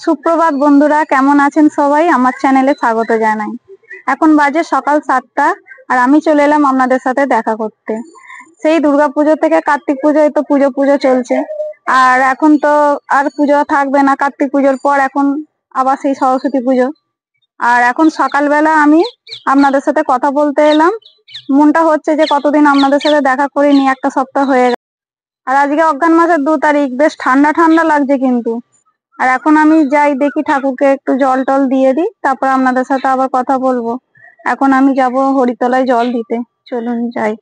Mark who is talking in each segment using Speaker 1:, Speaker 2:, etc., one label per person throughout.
Speaker 1: সুপ্রভাত বন্ধুরা, কেমন আছেন সবাই? আমার চ্যানেলে স্বাগত জানাই। এখন বাজে সকাল 7টা আর আমি চলে এলাম আপনাদের সাথে দেখা করতে। সেই দুর্গাপুজো থেকে কার্তিক পুজোয় তো পুজো পুজো চলছে, আর এখন তো আর পুজো থাকবে না। কার্তিক পুজোর পর এখন আবার সেই সরস্বতী পুজো। আর এখন সকালবেলা আমি আপনাদের সাথে কথা বলতে এলাম। মনটা হচ্ছে যে কতদিন আপনাদের সাথে দেখা করিনি, একটা সপ্তাহ হয়ে গেল। আর আজকে অঘ্রান মাসের 2 তারিখ, বেশ ঠান্ডা ঠান্ডা লাগছে কিন্তু। আর এখন আমি যাই, দেখি ঠাকুরকে একটু জল টল দিয়ে দিই, তারপর আপনাদের সাথে আবার কথা বলবো। এখন আমি যাব হরিতলায় জল দিতে, চলুন যাই।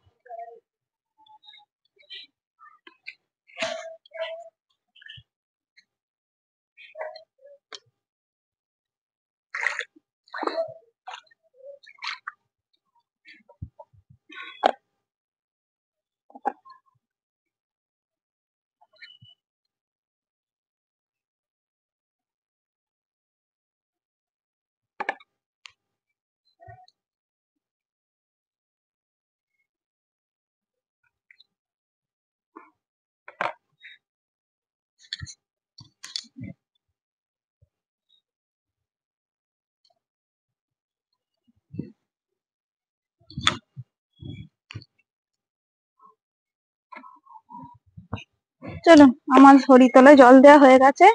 Speaker 1: চলুন, আমার হরিতলায় জল দেওয়া হয়ে গেছে,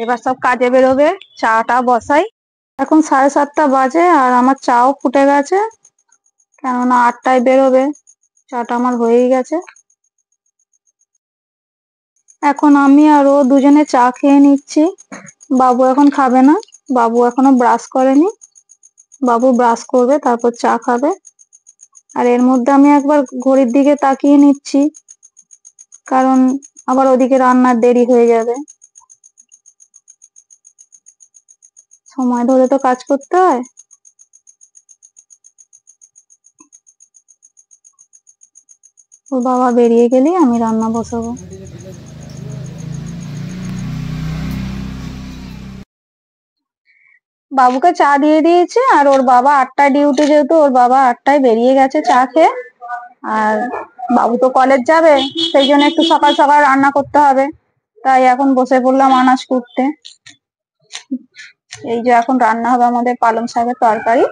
Speaker 1: এবার সব কাজে বেরোবে। চাটা বসাই। এখন 7:30 বাজে আর আমার চাও ফুটে গেছে, কেননা 8টায় বেরোবে। চাটা আমার হয়েই গেছে। এখন আমি আর ও দুজনে চা খেয়ে নিচ্ছি। বাবু এখন খাবে না, বাবু এখনো ব্রাশ করেনি। বাবু ব্রাশ করবে, তারপর চা খাবে। আর এর মধ্যে আমি একবার ঘড়ির দিকে তাকিয়ে নিচ্ছি, কারণ আবার ওদিকে রান্নার দেরি হয়ে যাবে। সময় ধরে তো কাজ করতে হয়। ওর বাবা বেরিয়ে গেলেই আমি রান্না বসাবো। বাবুকে চা দিয়ে দিয়েছে, আর ওর বাবা 8টায় ডিউটি, যেহেতু ওর বাবা 8টায় বেরিয়ে গেছে চা খেয়ে। আর বাবু তো কলেজ যাবে, সেই জন্য একটু সকাল সকাল রান্না করতে হবে। তাই এখন বসে পড়লাম আনাজ কুটতে। এই যে এখন রান্না হবে আমাদের পালং শাকের তরকারি,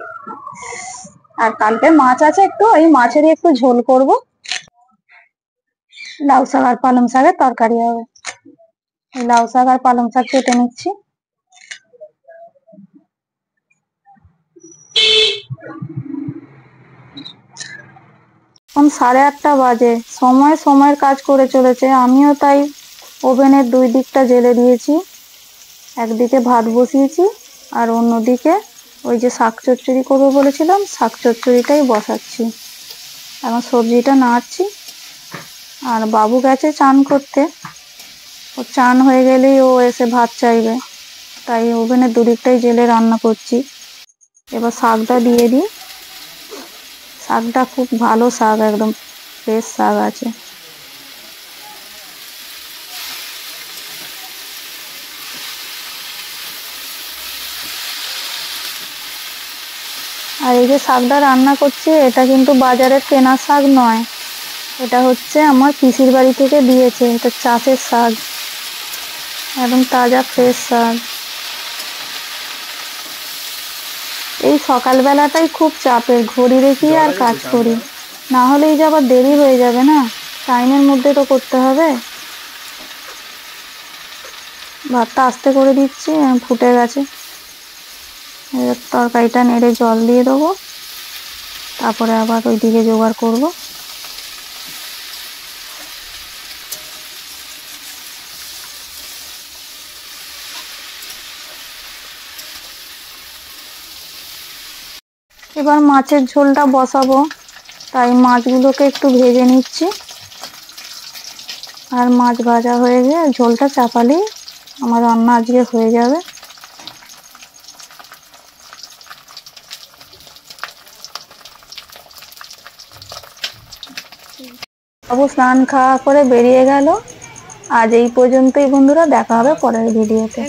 Speaker 1: আর কালকে মাছ আছে একটু, এই মাছেরই একটু ঝোল করব। লাউ শাক আর পালং শাকের তরকারি হবে। লাউ শাক আর পালং শাক কেটে নিচ্ছি। এখন 8:30 বাজে। সময়ের কাজ করে চলেছে। আমিও তাই ওভেনের 2 দিকটা জ্বেলে দিয়েছি। একদিকে ভাত বসিয়েছি, আর অন্যদিকে ওই যে শাক চচ্চড়ি করবো বলেছিলাম, শাক চচ্চড়িটাই বসাচ্ছি। এখন সবজিটা নাড়ছি। আর বাবু গেছে চান করতে, ও চান হয়ে গেলেই ও এসে ভাত চাইবে, তাই ওভেনের 2 দিকটাই জ্বেলে রান্না করছি। এবার শাকটা দিয়ে দিই। শাকটা খুব ভালো শাক, একদম ফ্রেশ শাক আছে। আর এই যে শাকটা রান্না করছি, এটা কিন্তু বাজারের কেনা শাক নয়, এটা হচ্ছে আমার পিসির বাড়ি থেকে দিয়েছে। এটা চাষের শাক, একদম তাজা ফ্রেশ শাক। এই সকালবেলাটাই খুব চাপের, ঘড়ি দেখি আর কাজ করি, না হলে এই যে আবার দেরি হয়ে যাবে না, টাইমের মধ্যে তো করতে হবে। ভাতটা আস্তে করে দিচ্ছি, ফুটে গেছে। এবার তরকারিটা নেড়ে জল দিয়ে দেবো, তারপরে আবার ওইদিকে জোগাড় করব। এবার মাছের ঝোলটা বসাবো, তাই মাছগুলোকে একটু ভেজে নিচ্ছি। আর মাছ ভাজা হয়ে গিয়ে ঝোলটা চাপালেই আমার রান্না আজকে হয়ে যাবে। বাবু স্নান খাওয়া করে বেরিয়ে গেল। আজ এই পর্যন্তই বন্ধুরা, দেখা হবে পরের ভিডিওতে।